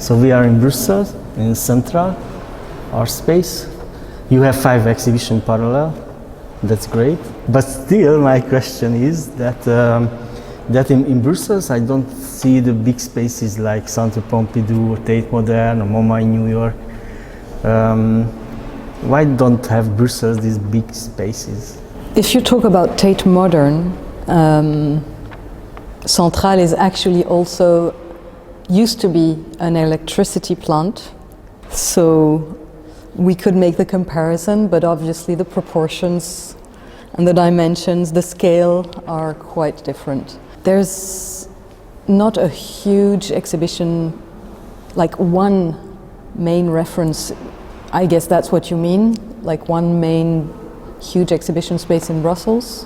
So we are in Brussels, in Centrale, our space. You have 5 exhibitions parallel. That's great. But still, my question is that in Brussels, I don't see the big spaces like Centre Pompidou, or Tate Modern, or MoMA in New York. Why don't have Brussels these big spaces? If you talk about Tate Modern, Centrale is actually also used to be an electricity plant. So we could make the comparison, but obviously the proportions and the dimensions, the scale are quite different. There's not a huge exhibition, like one main reference, I guess that's what you mean, like one main huge exhibition space in Brussels?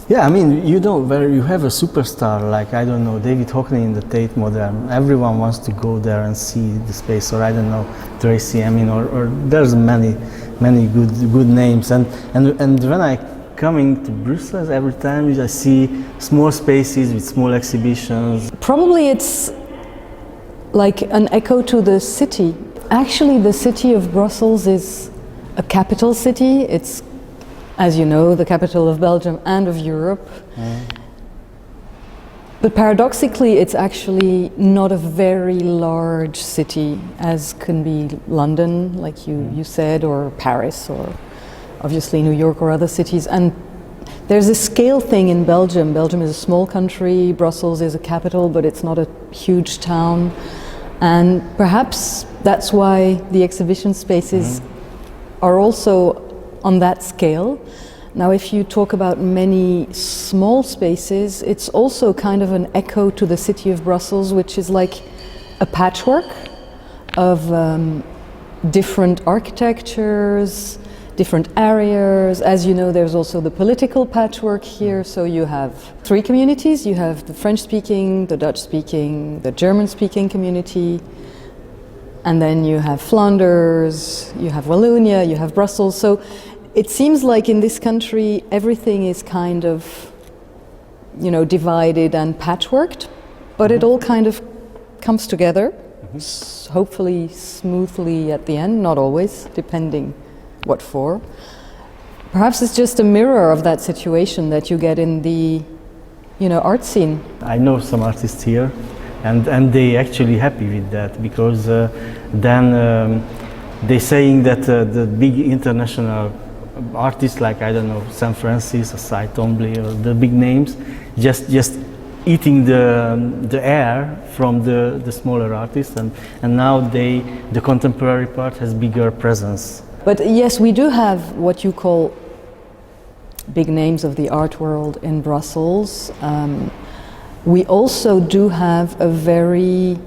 Yeah, I mean, you know, where you have a superstar like, I don't know, David Hockney in the Tate Modern, everyone wants to go there and see the space, or I don't know, Tracy Emin, or there's many good names. And when I coming to Brussels, every time I see small spaces with small exhibitions. Probably it's like an echo to the city. Actually, the city of Brussels is a capital city. It's, as you know, the capital of Belgium and of Europe. But paradoxically, it's actually not a very large city, as can be London, like you said, or Paris, or obviously New York or other cities. And there's a scale thing in Belgium. Belgium is a small country, Brussels is a capital, but it's not a huge town. And perhaps that's why the exhibition spaces are also on that scale. Now, if you talk about many small spaces, it's also kind of an echo to the city of Brussels, which is like a patchwork of different architectures, different areas. As you know, there's also the political patchwork here. So you have 3 communities. You have the French-speaking, the Dutch-speaking, the German-speaking community. And then you have Flanders, you have Wallonia, you have Brussels. So it seems like in this country, everything is kind of, you know, divided and patchworked, but it all kind of comes together, hopefully smoothly at the end, not always, depending what for. Perhaps it's just a mirror of that situation that you get in the, you know, art scene. I know some artists here, and they actually happy with that, because then they're saying that the big international artists like, I don't know, San Francis or Cy Twombly or the big names, just eating the air from the smaller artists, and now the contemporary part has bigger presence. But yes, we do have what you call big names of the art world in Brussels. We also do have a very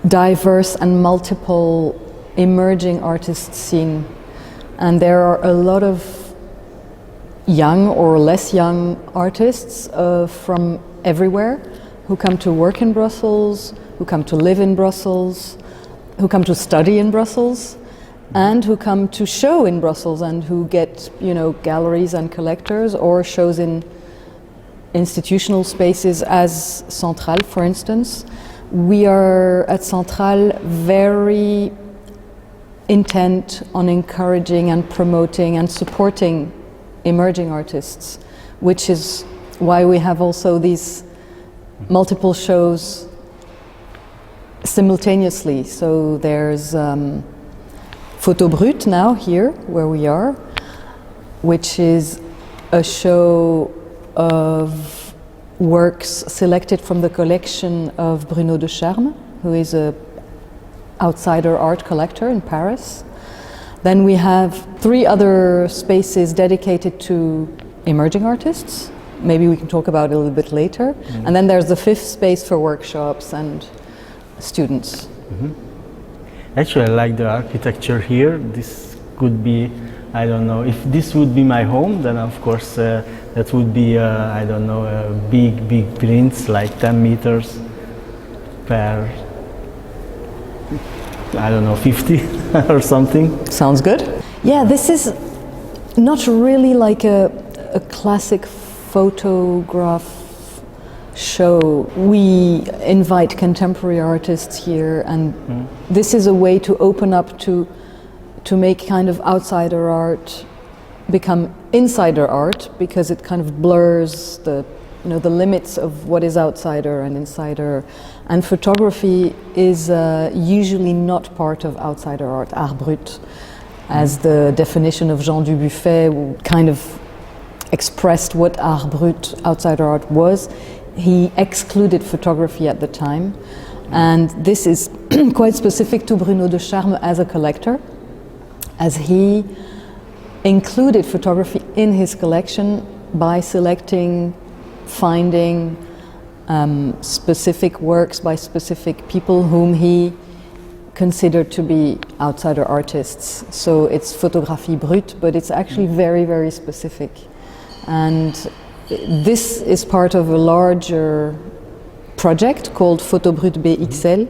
diverse and multiple emerging artist scene. And there are a lot of young or less young artists from everywhere who come to work in Brussels, who come to live in Brussels, who come to study in Brussels, and who come to show in Brussels, and who get, you know, galleries and collectors or shows in institutional spaces as Centrale, for instance. We are at Centrale very intent on encouraging and promoting and supporting emerging artists, which is why we have also these multiple shows simultaneously. So there's Photo Brut now here, where we are, which is a show of works selected from the collection of Bruno Decharme, who is a outsider art collector in Paris. Then we have 3 other spaces dedicated to emerging artists. Maybe we can talk about it a little bit later. And then there's the 5th space for workshops and students. Actually, I like the architecture here. This could be, I don't know, if this would be my home, then of course that would be, I don't know, big prints like 10 meters per, I don't know, 50 or something. Sounds good. Yeah, this is not really like a classic photograph show. We invite contemporary artists here, and this is a way to open up to make kind of outsider art become insider art, because it kind of blurs the limits of what is outsider and insider. And photography is usually not part of outsider art, art brut, as the definition of Jean Dubuffet kind of expressed what art brut, outsider art, was. He excluded photography at the time, and this is quite specific to Bruno Decharme as a collector, as he included photography in his collection by selecting, finding specific works by specific people whom he considered to be outsider artists. So it's photographie brute, but it's actually very, very specific. And this is part of a larger project called Photo Brut BXL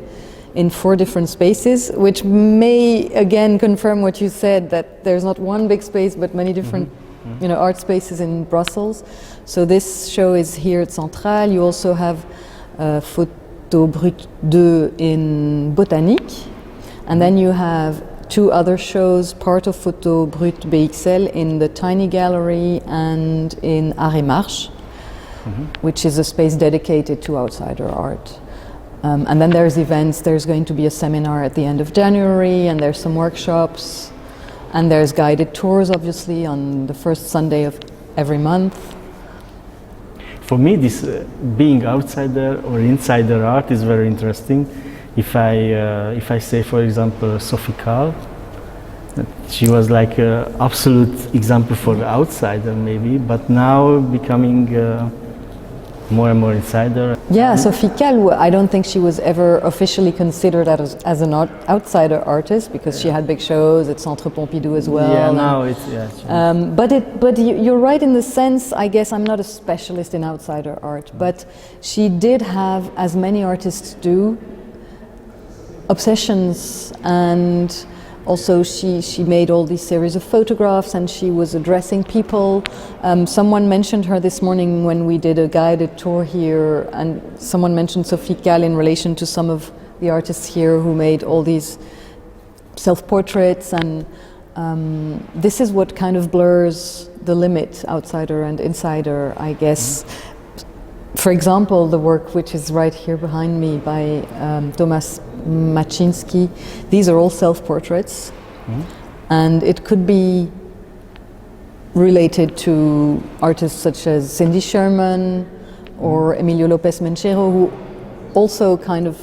in 4 different spaces, which may again confirm what you said, that there's not one big space but many different art spaces in Brussels. So this show is here at Centrale. You also have Photo Brut 2 in Botanique, and then you have 2 other shows, part of Photo Brut BXL in the Tiny Gallery and in Arrêt Marche, which is a space dedicated to outsider art. And then there's events. There's going to be a seminar at the end of January, and there's some workshops, and there's guided tours, obviously, on the first Sunday of every month. For me, this being outsider or insider art is very interesting. If I say, for example, Sophie Calle, she was like an absolute example for the outsider, maybe, but now becoming more and more insider. Yeah, Sophie Calle, I don't think she was ever officially considered as an outsider artist, because she had big shows at Centre Pompidou as well. Yeah, now it's but you're right in the sense. I guess I'm not a specialist in outsider art, but she did have, as many artists do, obsessions, and also she made all these series of photographs, and she was addressing people. Someone mentioned her this morning when we did a guided tour here, and someone mentioned Sophie Calle in relation to some of the artists here who made all these self-portraits, and this is what kind of blurs the limit, outsider and insider, I guess. For example, the work which is right here behind me by Thomas Maczynski, these are all self-portraits, and it could be related to artists such as Cindy Sherman or Emilio Lopez Menchero, who also kind of,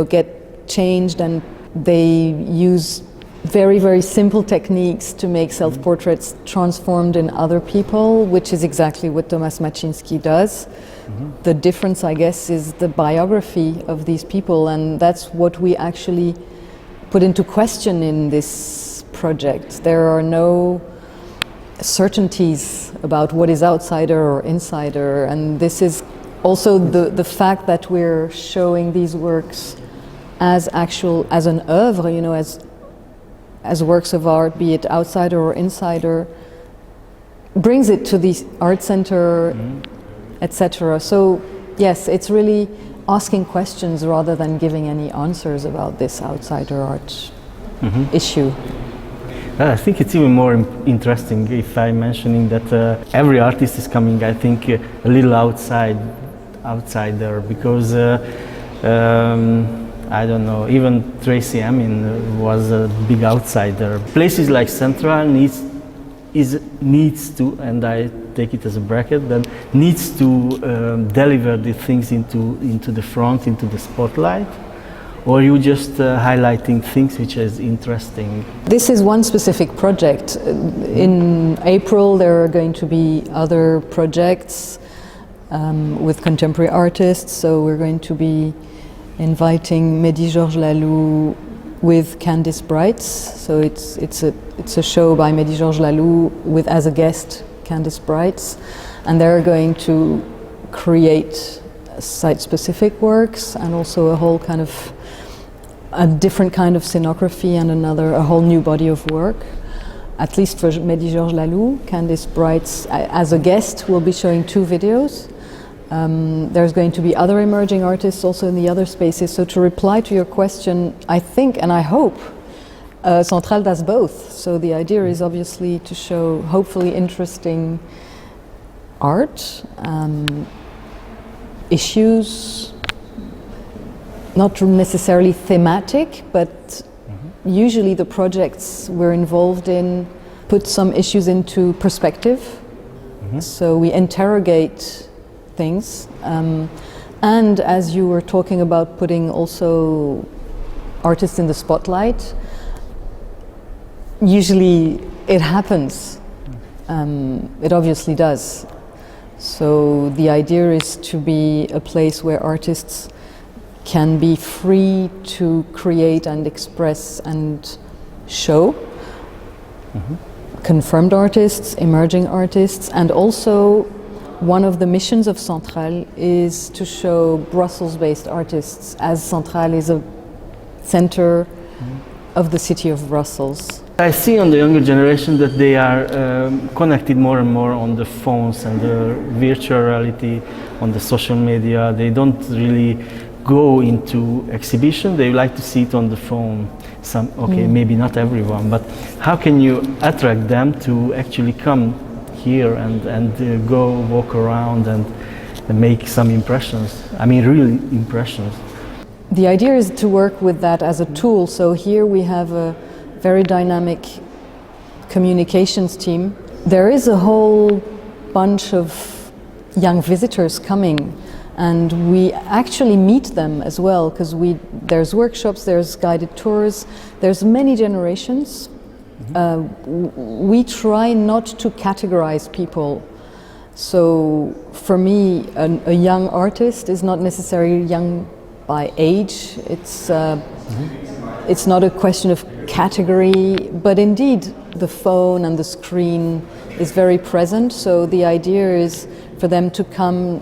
get changed, and they use very, very simple techniques to make self-portraits transformed in other people, which is exactly what Thomas Maczynski does. The difference, I guess, is the biography of these people, and that's what we actually put into question in this project. There are no certainties about what is outsider or insider, and this is also the fact that we're showing these works as an oeuvre, as works of art, be it outsider or insider, brings it to the art center, etc. So yes, it's really asking questions rather than giving any answers about this outsider art issue. I think it's even more interesting if I'm mentioning that every artist is coming, I think, a little outsider, because I don't know, even Tracy Emin was a big outsider. Places like Centrale needs to, and I take it as a bracket, then needs to deliver the things into the front, into the spotlight, or you just highlighting things which is interesting? This is one specific project. In April there are going to be other projects with contemporary artists, so we're going to be inviting Mehdi Georges Laloux with Candice Brights. So it's a show by Mehdi Georges Laloux with, as a guest, Candice Brights, and they're going to create site-specific works and also a different kind of scenography and a whole new body of work. At least for Mehdi Georges Laloux, Candice Brights, as a guest, will be showing 2 videos. There's going to be other emerging artists also in the other spaces. So to reply to your question, I think and I hope Centrale does both. So the idea is obviously to show hopefully interesting art, issues, not necessarily thematic, but usually the projects we're involved in put some issues into perspective. So we interrogate things. And as you were talking about putting also artists in the spotlight, usually it happens. It obviously does. So the idea is to be a place where artists can be free to create and express and show. Confirmed artists, emerging artists, and also one of the missions of Centrale is to show Brussels-based artists, as Centrale is a center of the city of Brussels. I see on the younger generation that they are connected more and more on the phones and the virtual reality, on the social media. They don't really go into exhibition, they like to see it on the phone. Maybe not everyone, but how can you attract them to actually come here and go walk around and make some impressions? I mean, real impressions. The idea is to work with that as a tool. So here we have a very dynamic communications team. There is a whole bunch of young visitors coming, and we actually meet them as well, because there's workshops, there's guided tours, there's many generations. We try not to categorize people. So for me, a young artist is not necessarily young by age. It's not a question of category, but indeed the phone and the screen is very present. So the idea is for them to come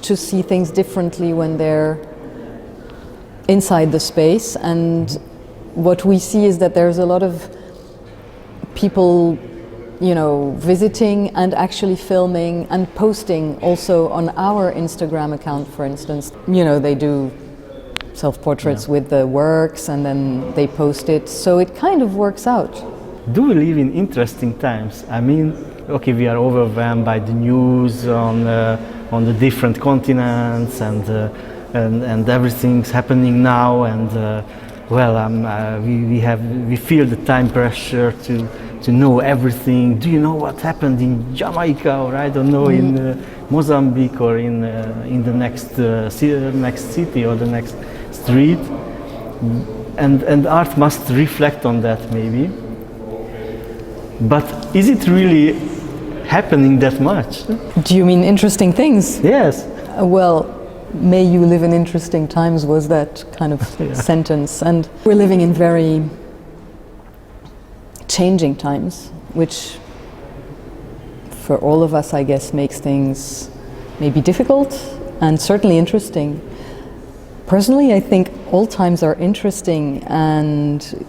to see things differently when they're inside the space. And what we see is that there's a lot of people, visiting and actually filming and posting also on our Instagram account, for instance. They do self-portraits with the works and then they post it, so it kind of works out. Do we live in interesting times? I mean, we are overwhelmed by the news on the different continents and everything's happening now, and we feel the time pressure to know everything. Do you know what happened in Jamaica, or I don't know, in Mozambique, or in the next city or the next street? And art must reflect on that, maybe. But is it really happening that much? Do you mean interesting things? Yes. Well, may you live in interesting times was that kind of sentence. And we're living in very changing times, which for all of us, I guess, makes things maybe difficult and certainly interesting. Personally, I think all times are interesting, and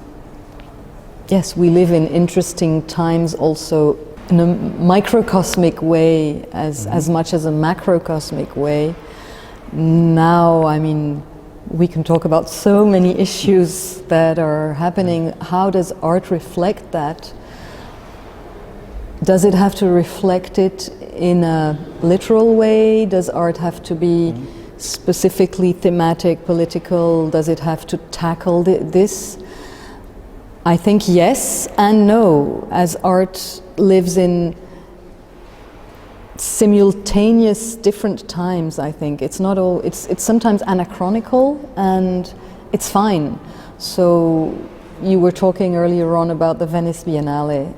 yes, we live in interesting times also in a microcosmic way as much as a macrocosmic way. Now, I mean, we can talk about so many issues that are happening. How does art reflect that? Does it have to reflect it in a literal way? Does art have to be specifically thematic, political? Does it have to tackle this? I think yes and no, as art lives in simultaneous different times. I think it's not all, it's sometimes anachronical, and it's fine. So you were talking earlier on about the Venice Biennale,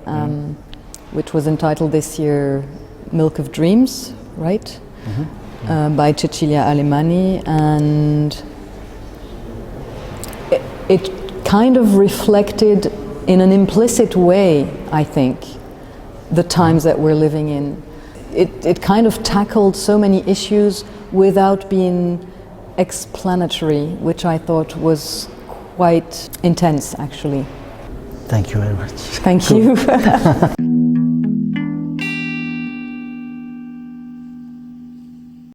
which was entitled this year Milk of Dreams, right? By Cecilia Alemani, and it kind of reflected in an implicit way, I think, the times that we're living in. It kind of tackled so many issues without being explanatory, which I thought was quite intense, actually. Thank you very much. Thank you.